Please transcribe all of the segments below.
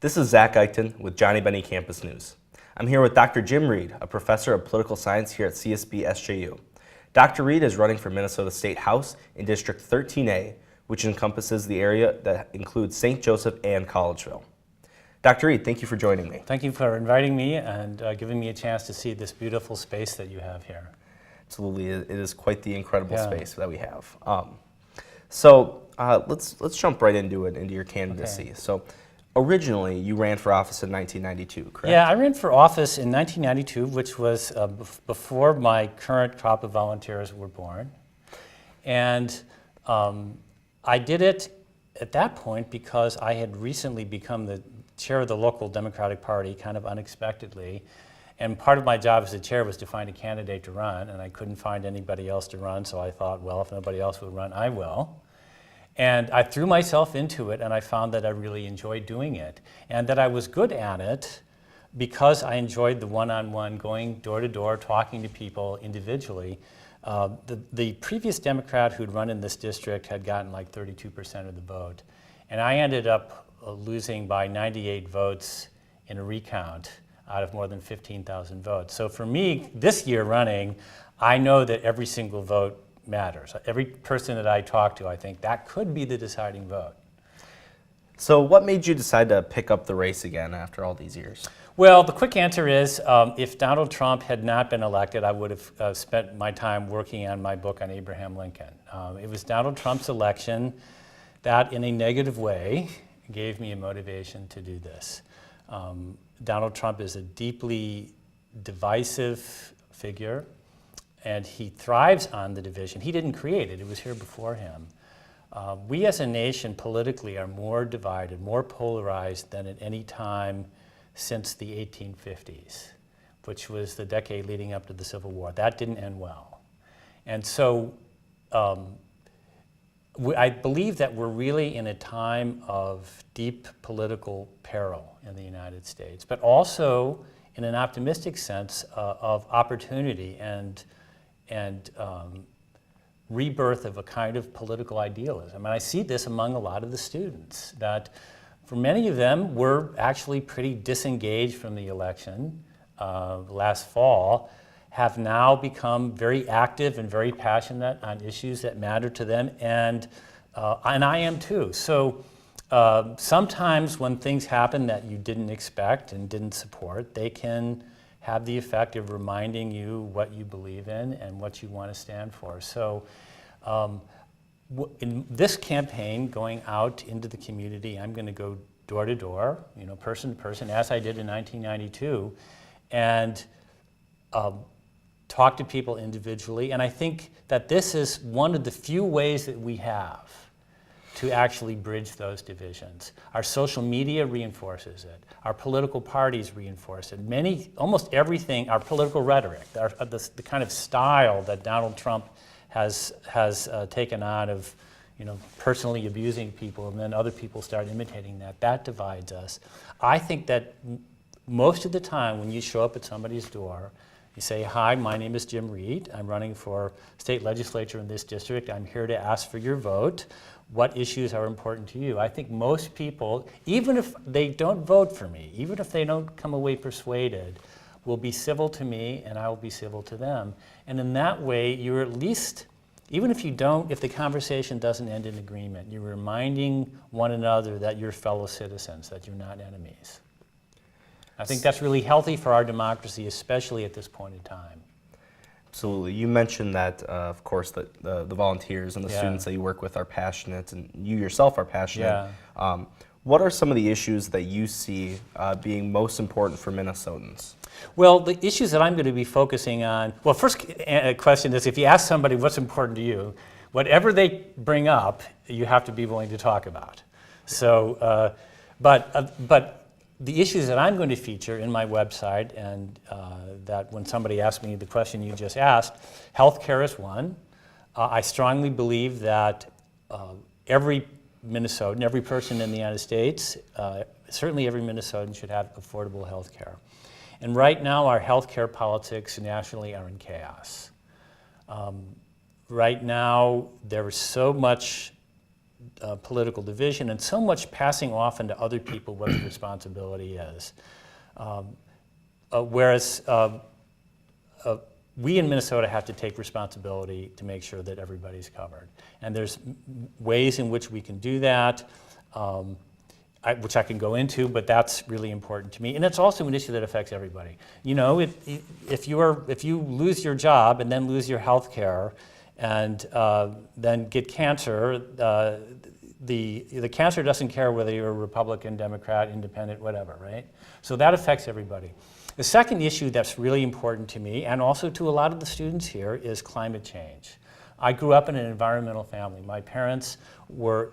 This is Zack Eichten with Johnnie Bennie Campus News. I'm here with Dr. Jim Reed, a professor of political science here at CSB-SJU. Dr. Reed is running for Minnesota State House in District 13A, which encompasses the area that includes St. Joseph and Collegeville. Dr. Reed, thank you for joining me. Thank you for inviting me and giving me a chance to see this beautiful space that you have here. Absolutely, it is quite the incredible space that we have. Let's jump right into your candidacy. Okay. So, originally, you ran for office in 1992, correct? Yeah, I ran for office in 1992, which was before my current crop of volunteers were born. And I did it at that point because I had recently become the chair of the local Democratic Party, kind of unexpectedly. And part of my job as the chair was to find a candidate to run, and I couldn't find anybody else to run, so I thought, well, if nobody else will run, I will. And I threw myself into it, and I found that I really enjoyed doing it, and that I was good at it because I enjoyed the one-on-one, going door to door, talking to people individually. The previous Democrat who'd run in this district had gotten like 32% of the vote, and I ended up losing by 98 votes in a recount out of more than 15,000 votes. So for me, this year running, I know that every single vote matters. Every person that I talk to, I think that could be the deciding vote. So what made you decide to pick up the race again after all these years? Well, the quick answer is if Donald Trump had not been elected, I would have spent my time working on my book on Abraham Lincoln. It was Donald Trump's election that, in a negative way, gave me a motivation to do this. Donald Trump is a deeply divisive figure, and he thrives on the division. He didn't create it, it was here before him. We as a nation politically are more divided, more polarized than at any time since the 1850s, which was the decade leading up to the Civil War. That didn't end well. And so I believe that we're really in a time of deep political peril in the United States, but also in an optimistic sense of opportunity and rebirth of a kind of political idealism. And I see this among a lot of the students, that for many of them were actually pretty disengaged from the election last fall, have now become very active and very passionate on issues that matter to them, and I am too. So sometimes when things happen that you didn't expect and didn't support, they can have the effect of reminding you what you believe in and what you want to stand for. So in this campaign, going out into the community, I'm going to go door to door, person to person, as I did in 1992, and talk to people individually. And I think that this is one of the few ways that we have to actually bridge those divisions. Our social media reinforces it. Our political parties reinforce it. Almost everything, our political rhetoric, the kind of style that Donald Trump has taken on of, personally abusing people, and then other people start imitating that divides us. I think that most of the time when you show up at somebody's door, you say, hi, my name is Jim Reed. I'm running for state legislature in this district. I'm here to ask for your vote. What issues are important to you? I think most people, even if they don't vote for me, even if they don't come away persuaded, will be civil to me and I will be civil to them. And in that way, you're at least, even if the conversation doesn't end in agreement, you're reminding one another that you're fellow citizens, that you're not enemies. I think that's really healthy for our democracy, especially at this point in time. Absolutely. You mentioned that, of course, that the volunteers and the students that you work with are passionate, and you yourself are passionate. Yeah. What are some of the issues that you see being most important for Minnesotans? Well, the issues that I'm going to be focusing on, well, first question is, if you ask somebody what's important to you, whatever they bring up, you have to be willing to talk about. So, but the issues that I'm going to feature in my website, and that when somebody asks me the question you just asked, healthcare is one. I strongly believe that every Minnesotan, every person in the United States, certainly every Minnesotan should have affordable health care. And right now our health care politics nationally are in chaos. Right now there is so much political division and so much passing off into other people what the responsibility is. Whereas we in Minnesota have to take responsibility to make sure that everybody's covered. And there's ways in which we can do that, which I can go into, but that's really important to me. And it's also an issue that affects everybody. You know, if you lose your job and then lose your health care and then get cancer, the cancer doesn't care whether you're a Republican, Democrat, Independent, whatever, right? So that affects everybody. The second issue that's really important to me, and also to a lot of the students here, is climate change. I grew up in an environmental family. My parents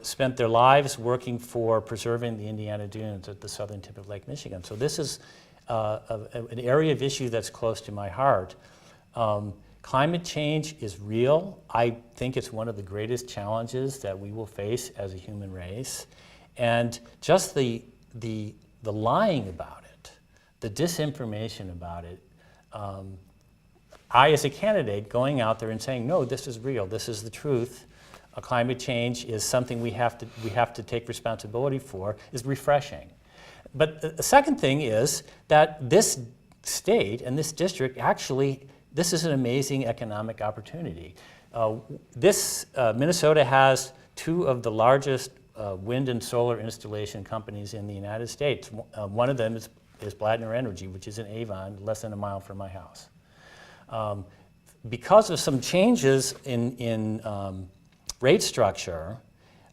spent their lives working for preserving the Indiana dunes at the southern tip of Lake Michigan. So this is an area of issue that's close to my heart. Climate change is real. I think it's one of the greatest challenges that we will face as a human race. And just the lying about it, the disinformation about it, I, as a candidate, going out there and saying, no, this is real, this is the truth, climate change is something we have to take responsibility for, is refreshing. But the second thing is that this state and this district actually, this is an amazing economic opportunity. Minnesota has two of the largest wind and solar installation companies in the United States. One of them is Blattner Energy, which is in Avon, less than a mile from my house. Because of some changes in rate structure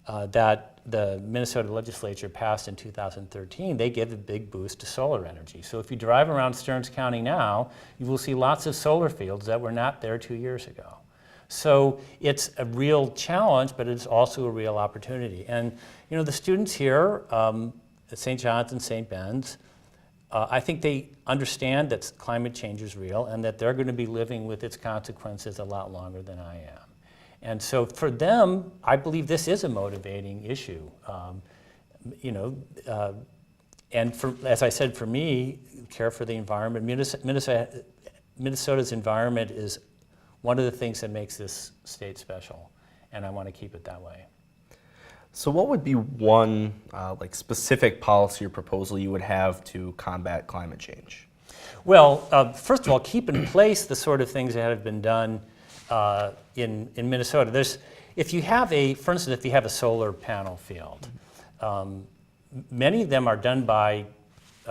that the Minnesota legislature passed in 2013, they give a big boost to solar energy. So if you drive around Stearns County now, you will see lots of solar fields that were not there 2 years ago. So it's a real challenge, but it's also a real opportunity. And you know, the students here at St. John's and St. Ben's, I think they understand that climate change is real and that they're going to be living with its consequences a lot longer than I am. And so for them, I believe this is a motivating issue. And as I said, for me, care for the environment, Minnesota's environment is one of the things that makes this state special, and I want to keep it that way. So what would be one specific policy or proposal you would have to combat climate change? Well, first of all, keep in place the sort of things that have been done in Minnesota. For instance, if you have a solar panel field, many of them are done by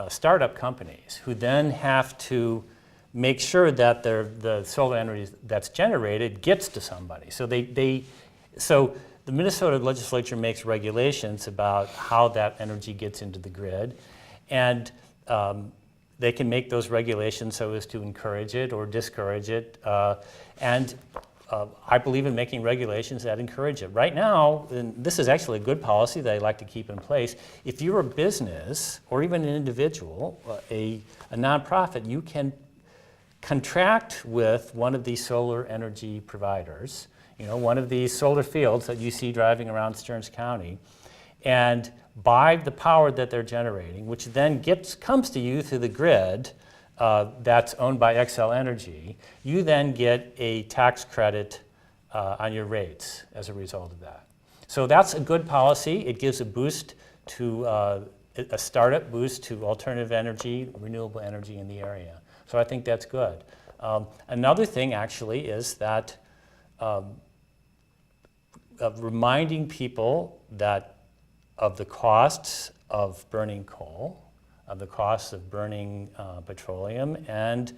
startup companies who then have to make sure that the solar energy that's generated gets to somebody. So the Minnesota legislature makes regulations about how that energy gets into the grid, and they can make those regulations so as to encourage it or discourage it. I believe in making regulations that encourage it. Right now, and this is actually a good policy that I like to keep in place, if you're a business or even an individual, a nonprofit, you can contract with one of these solar energy providers, one of these solar fields that you see driving around Stearns County, and buy the power that they're generating, which then comes to you through the grid that's owned by Xcel Energy. You then get a tax credit on your rates as a result of that. So that's a good policy. It gives a boost to a startup boost to alternative energy, renewable energy in the area. So I think that's good. Another thing actually is that reminding people of the costs of burning coal, of the costs of burning petroleum, and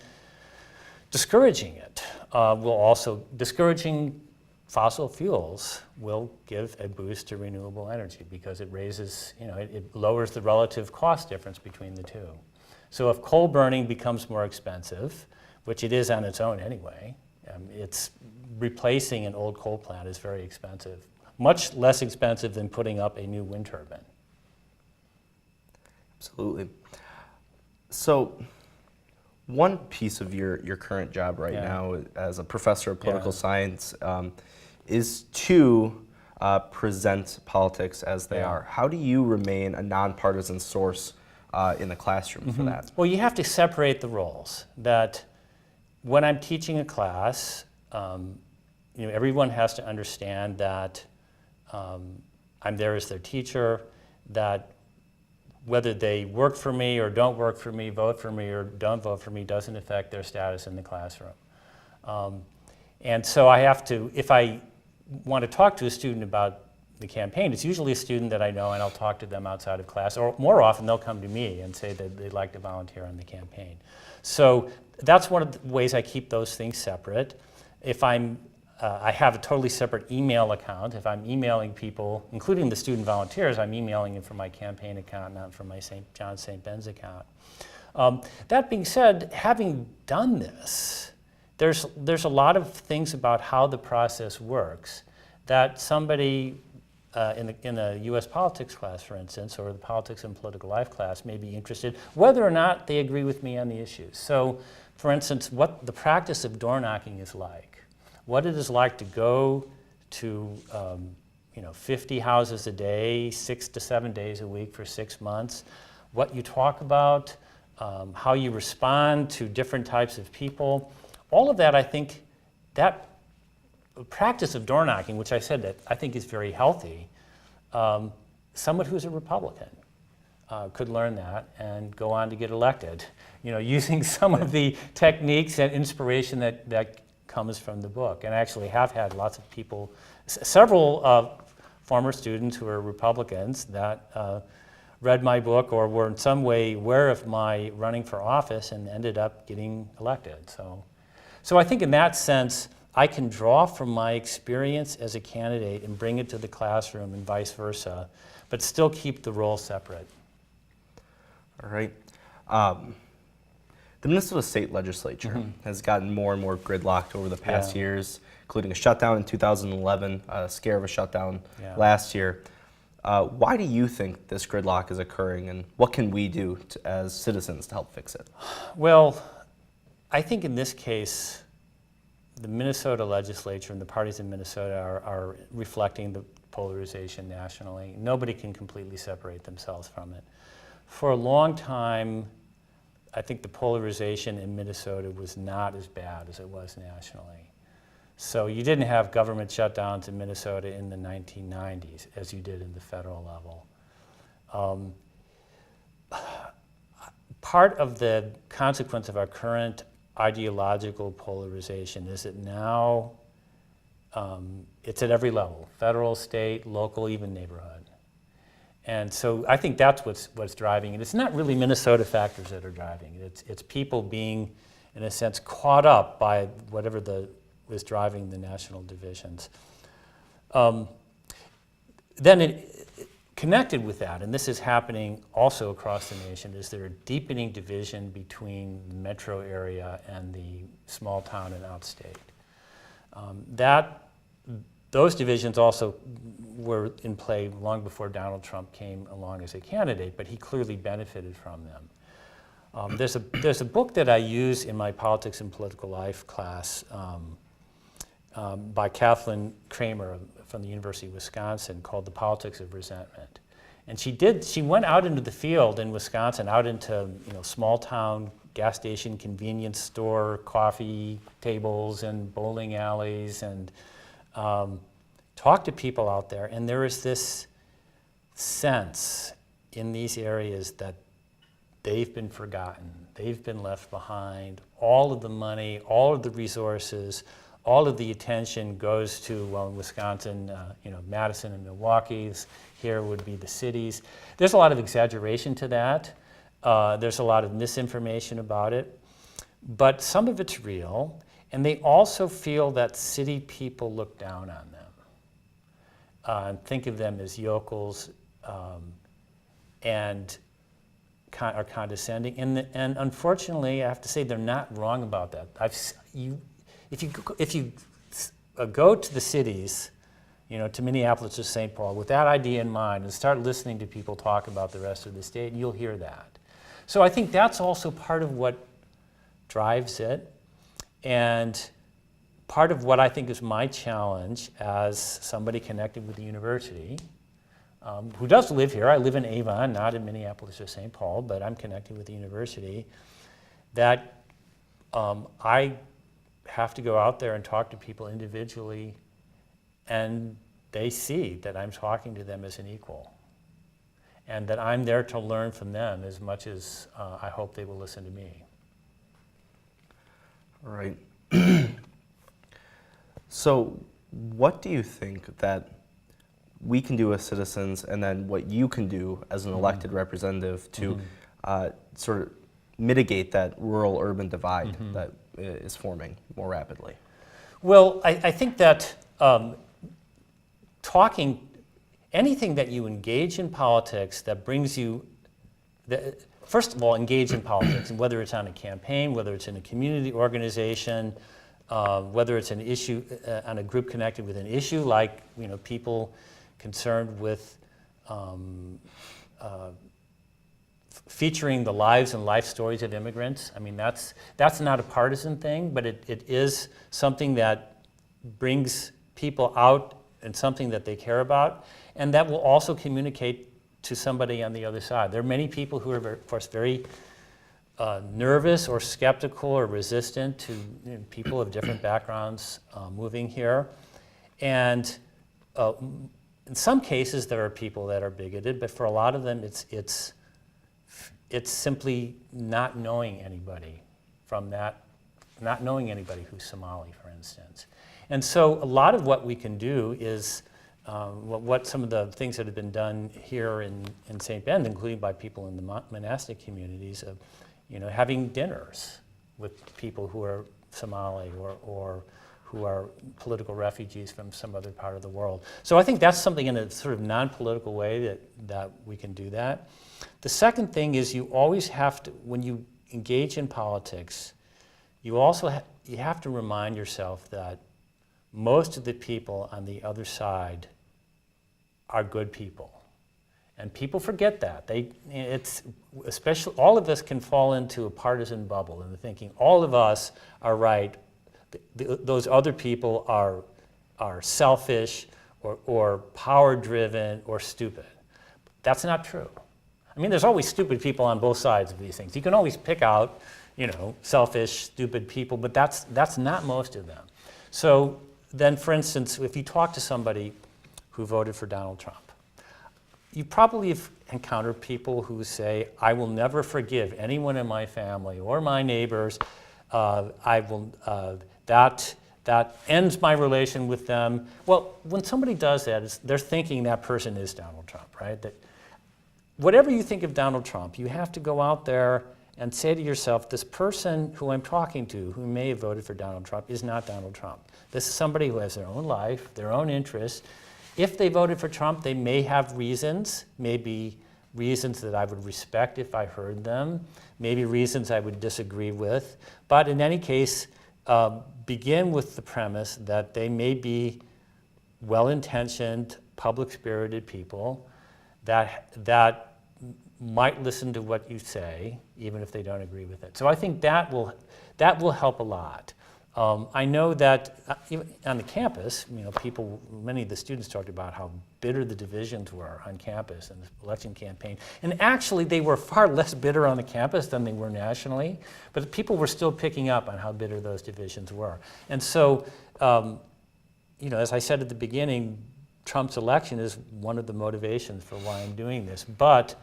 discouraging it. Discouraging fossil fuels will give a boost to renewable energy because it raises, it lowers the relative cost difference between the two. So if coal burning becomes more expensive, which it is on its own anyway, it's replacing an old coal plant is very expensive, much less expensive than putting up a new wind turbine. Absolutely. So one piece of your current job right now as a professor of political science is to present politics as they are. How do you remain a nonpartisan source in the classroom for that? Well, you have to separate the roles. That when I'm teaching a class, everyone has to understand that I'm there as their teacher, that whether they work for me or don't work for me, vote for me or don't vote for me, doesn't affect their status in the classroom. And so I have to, if I want to talk to a student about the campaign, it's usually a student that I know, and I'll talk to them outside of class, or more often they'll come to me and say that they'd like to volunteer on the campaign. So that's one of the ways I keep those things separate. If I have a totally separate email account. If I'm emailing people, including the student volunteers, I'm emailing them from my campaign account, not from my John St. Ben's account. That being said, having done this, there's a lot of things about how the process works that somebody in a U.S. politics class, for instance, or the politics and political life class may be interested, whether or not they agree with me on the issues. So, for instance, what the practice of door knocking is like, what it is like to go to 50 houses a day, 6 to 7 days a week for 6 months, what you talk about, how you respond to different types of people. All of that, I think, that practice of door knocking, which I said that I think is very healthy, someone who's a Republican could learn that and go on to get elected, using some of the techniques and inspiration that comes from the book. And I actually have had lots of people, several former students who are Republicans that read my book or were in some way aware of my running for office and ended up getting elected. So I think in that sense, I can draw from my experience as a candidate and bring it to the classroom and vice versa, but still keep the role separate. All right. The Minnesota State Legislature has gotten more and more gridlocked over the past years, including a shutdown in 2011, a scare of a shutdown last year. Why do you think this gridlock is occurring, and what can we do as citizens to help fix it? Well, I think in this case, the Minnesota legislature and the parties in Minnesota are reflecting the polarization nationally. Nobody can completely separate themselves from it. For a long time, I think the polarization in Minnesota was not as bad as it was nationally. So you didn't have government shutdowns in Minnesota in the 1990s as you did in the federal level. Part of the consequence of our current ideological polarization is that now it's at every level, federal, state, local, even neighborhood. And so I think that's what's driving it. It's not really Minnesota factors that are driving it. It's people being, in a sense, caught up by whatever was driving the national divisions. Connected with that, and this is happening also across the nation, is there a deepening division between the metro area and the small town and outstate. Those divisions also were in play long before Donald Trump came along as a candidate, but he clearly benefited from them. There's a book that I use in my politics and political life class by Kathleen Kramer from the University of Wisconsin called The Politics of Resentment. And she went out into the field in Wisconsin, out into small town gas station, convenience store, coffee tables and bowling alleys, and talk to people out there, and there is this sense in these areas that they've been forgotten, they've been left behind. All of the money, all of the resources, all of the attention goes to, well, in Wisconsin, Madison and Milwaukee. Here would be the cities. There's a lot of exaggeration to that. There's a lot of misinformation about it, but some of it's real. And they also feel that city people look down on them and think of them as yokels and are condescending. And unfortunately, I have to say, they're not wrong about that. If you go to the cities, to Minneapolis or St. Paul, with that idea in mind, and start listening to people talk about the rest of the state, you'll hear that. So I think that's also part of what drives it. And part of what I think is my challenge as somebody connected with the university, who does live here. I live in Avon, not in Minneapolis or St. Paul, but I'm connected with the university, that I have to go out there and talk to people individually and they see that I'm talking to them as an equal, and that I'm there to learn from them as much as I hope they will listen to me. All right. So what do you think that we can do as citizens, and then what you can do as an elected representative to sort of mitigate that rural-urban divide that is forming more rapidly? Well, I think that anything that you engage in politics that brings you, first of all, engage in politics, and whether it's on a campaign, whether it's in a community organization, whether it's an issue on a group connected with an issue, like people concerned with featuring the lives and life stories of immigrants. I mean, that's not a partisan thing, but it is something that brings people out and something that they care about, and that will also communicate to somebody on the other side. There are many people who are, of course, very nervous or skeptical or resistant to people of different backgrounds moving here. And in some cases, there are people that are bigoted, but for a lot of them, it's simply not knowing anybody from that, not knowing anybody who's Somali, for instance. And so a lot of what we can do is what some of the things that have been done here in St. Bend, including by people in the monastic communities, of having dinners with people who are Somali or who are political refugees from some other part of the world. So I think that's something in a sort of non-political way that we can do that. The second thing is you always have to, when you engage in politics, you also you have to remind yourself that most of the people on the other side are good people. And people forget that. Especially, all of us can fall into a partisan bubble in the thinking all of us are right, those other people are selfish or power-driven or stupid. That's not true. I mean, there's always stupid people on both sides of these things. You can always pick out, selfish, stupid people, but that's not most of them. So then, for instance, if you talk to somebody who voted for Donald Trump, you probably have encountered people who say, I will never forgive anyone in my family or my neighbors. That ends my relation with them. Well, when somebody does that, they're thinking that person is Donald Trump, right? That whatever you think of Donald Trump, you have to go out there and say to yourself, this person who I'm talking to, who may have voted for Donald Trump, is not Donald Trump. This is somebody who has their own life, their own interests. If they voted for Trump, they may have reasons, maybe reasons that I would respect if I heard them, maybe reasons I would disagree with. But in any case, begin with the premise that they may be well-intentioned, public-spirited people that might listen to what you say, even if they don't agree with it. So I think that will help a lot. I know that even on the campus, many of the students talked about how bitter the divisions were on campus in the election campaign. And actually, they were far less bitter on the campus than they were nationally, but people were still picking up on how bitter those divisions were. And so, as I said at the beginning, Trump's election is one of the motivations for why I'm doing this. But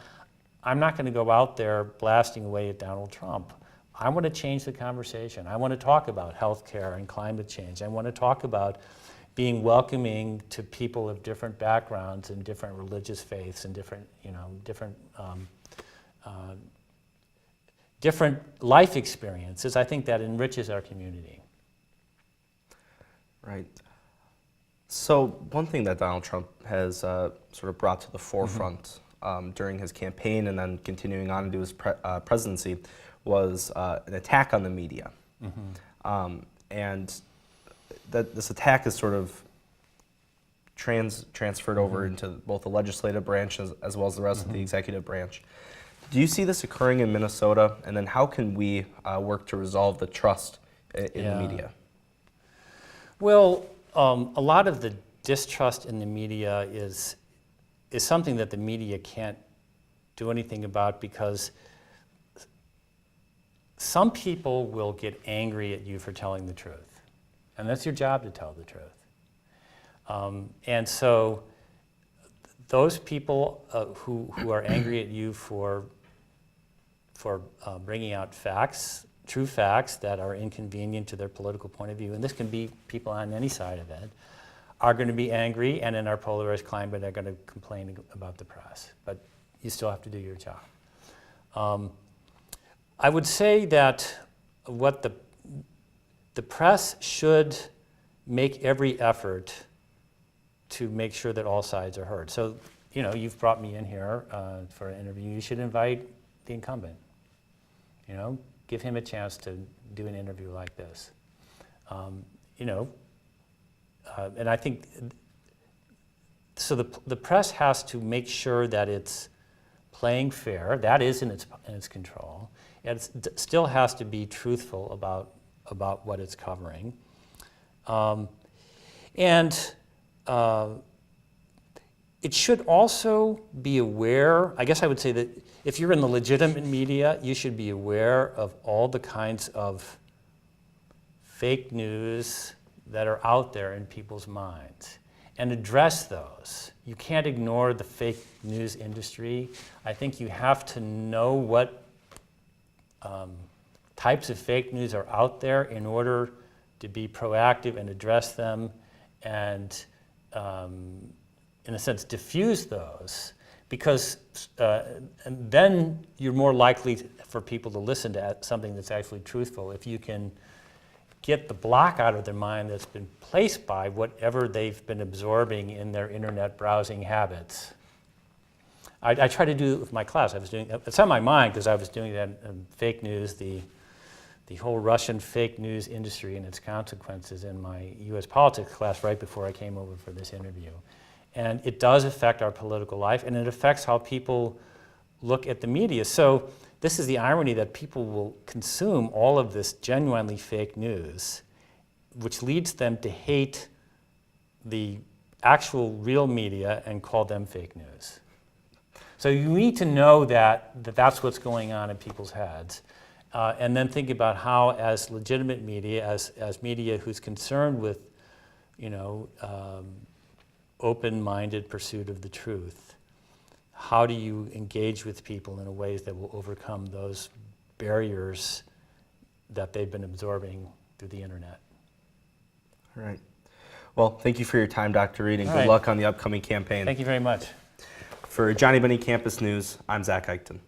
I'm not going to go out there blasting away at Donald Trump. I want to change the conversation. I want to talk about healthcare and climate change. I want to talk about being welcoming to people of different backgrounds and different religious faiths and different life experiences. I think that enriches our community. Right. So one thing that Donald Trump has sort of brought to the forefront during his campaign and then continuing on into his presidency was an attack on the media. And that this attack is sort of transferred over into both the legislative branch as well as the rest of the executive branch. Do you see this occurring in Minnesota? And then how can we work to resolve the trust in the media? Well, a lot of the distrust in the media is something that the media can't do anything about, because some people will get angry at you for telling the truth. And that's your job, to tell the truth. And so those people who are angry at you for bringing out facts, true facts that are inconvenient to their political point of view, and this can be people on any side of it, are going to be angry, and in our polarized climate are going to complain about the press. But you still have to do your job. I would say that what the press should make every effort to make sure that all sides are heard. So, you know, you've brought me in here for an interview. You should invite the incumbent. You know, give him a chance to do an interview like this. You know, and I think, so the press has to make sure that it's playing fair. That is in its control. It still has to be truthful about what it's covering. It should also be aware, I guess I would say that if you're in the legitimate media, you should be aware of all the kinds of fake news that are out there in people's minds and address those. You can't ignore the fake news industry. I think you have to know what types of fake news are out there in order to be proactive and address them and, in a sense, diffuse those, because and then you're more likely for people to listen to something that's actually truthful if you can get the block out of their mind that's been placed by whatever they've been absorbing in their internet browsing habits. I try to do it with my class. It's on my mind because I was doing that in fake news, the whole Russian fake news industry and its consequences in my US politics class right before I came over for this interview. And it does affect our political life, and it affects how people look at the media. So this is the irony that people will consume all of this genuinely fake news, which leads them to hate the actual real media and call them fake news. So you need to know that that's what's going on in people's heads. And then think about how, as legitimate media, as media who's concerned with, you know, open-minded pursuit of the truth, how do you engage with people in ways that will overcome those barriers that they've been absorbing through the internet? All right. Well, thank you for your time, Dr. Reed, and All good right. luck on the upcoming campaign. Thank you very much. For Johnnie Bennie Campus News, I'm Zack Eichten.